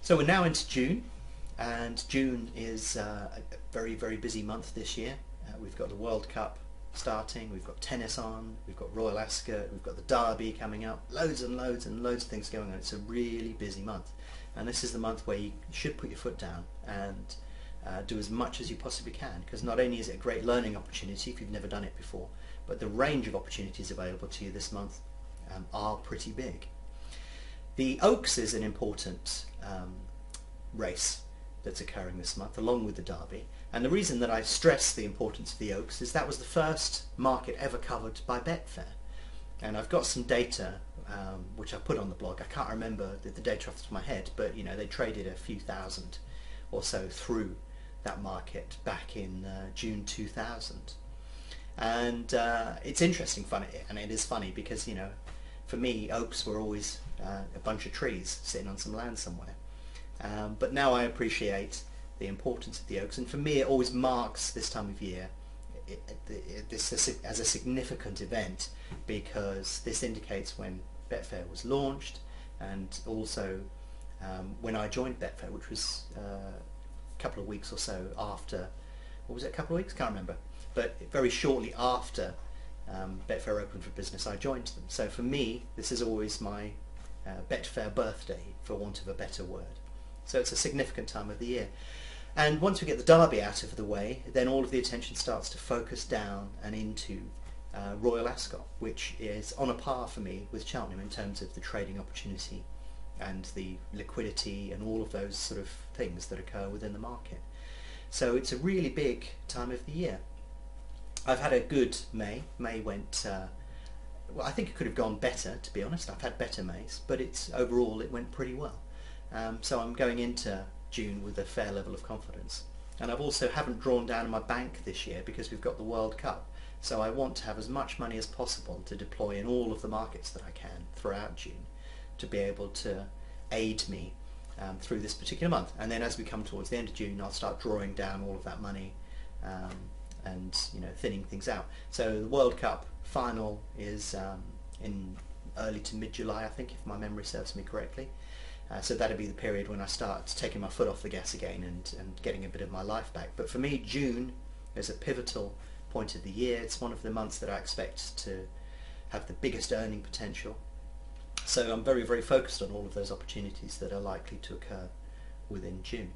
So we're now into June, and June is a very, very busy month this year. We've got the World Cup starting, we've got tennis on, we've got Royal Ascot, we've got the Derby coming up, loads and loads and loads of things going on. It's a really busy month, and this is the month where you should put your foot down and do as much as you possibly can, because not only is it a great learning opportunity if you've never done it before, but the range of opportunities available to you this month are pretty big. The Oaks is an important race that's occurring this month, along with the Derby. And the reason that I stress the importance of the Oaks is that was the first market ever covered by Betfair. And I've got some data which I put on the blog. I can't remember the data off the top of my head, but you know, they traded a few thousand or so through that market back in June 2000. And it's interesting, funny, and it is funny because, you know, for me, Oaks were always a bunch of trees sitting on some land somewhere. But now I appreciate the importance of the Oaks, and for me it always marks this time of year as a significant event, because this indicates when Betfair was launched, and also when I joined Betfair, which was a couple of weeks or so after, what was it, a couple of weeks? Can't remember, but very shortly after Betfair opened for business I joined them. So for me this is always my Betfair birthday, for want of a better word. So it's a significant time of the year. And once we get the Derby out of the way, then all of the attention starts to focus down and into Royal Ascot, which is on a par for me with Cheltenham in terms of the trading opportunity and the liquidity and all of those sort of things that occur within the market. So it's a really big time of the year. I've had a good May. May went, well, I think it could have gone better, to be honest. I've had better Mays, but overall it went pretty well. So I'm going into June with a fair level of confidence. And I've also haven't drawn down my bank this year because we've got the World Cup. So I want to have as much money as possible to deploy in all of the markets that I can throughout June, to be able to aid me through this particular month. And then as we come towards the end of June, I'll start drawing down all of that money and, you know, thinning things out. So the World Cup final is in early to mid-July, I think, if my memory serves me correctly. So that'll be the period when I start taking my foot off the gas again and getting a bit of my life back. But for me, June is a pivotal point of the year. It's one of the months that I expect to have the biggest earning potential. So I'm very, very focused on all of those opportunities that are likely to occur within June.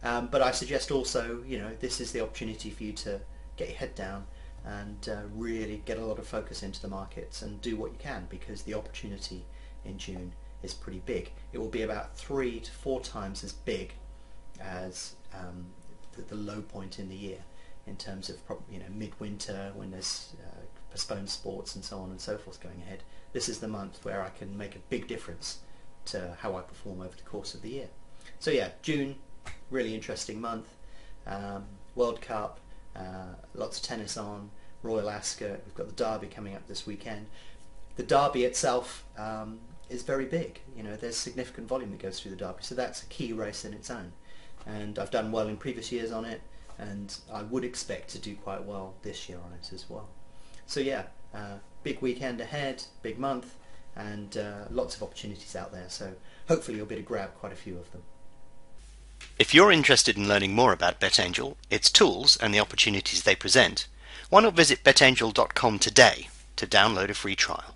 But I suggest also, you know, this is the opportunity for you to get your head down and really get a lot of focus into the markets and do what you can, because the opportunity in June is pretty big. It will be about 3 to 4 times as big as the low point in the year, in terms of, you know, midwinter, when there's postponed sports and so on and so forth going ahead. This is the month where I can make a big difference to how I perform over the course of the year. So yeah, June, really interesting month. World Cup, lots of tennis on, Royal Ascot, we've got the Derby coming up this weekend. The Derby itself is very big. You know, there's significant volume that goes through the Derby, so that's a key race in its own. And I've done well in previous years on it, and I would expect to do quite well this year on it as well. So yeah, big weekend ahead, big month, and lots of opportunities out there, so hopefully you'll be able to grab quite a few of them. If you're interested in learning more about BetAngel, its tools and the opportunities they present, why not visit betangel.com today to download a free trial.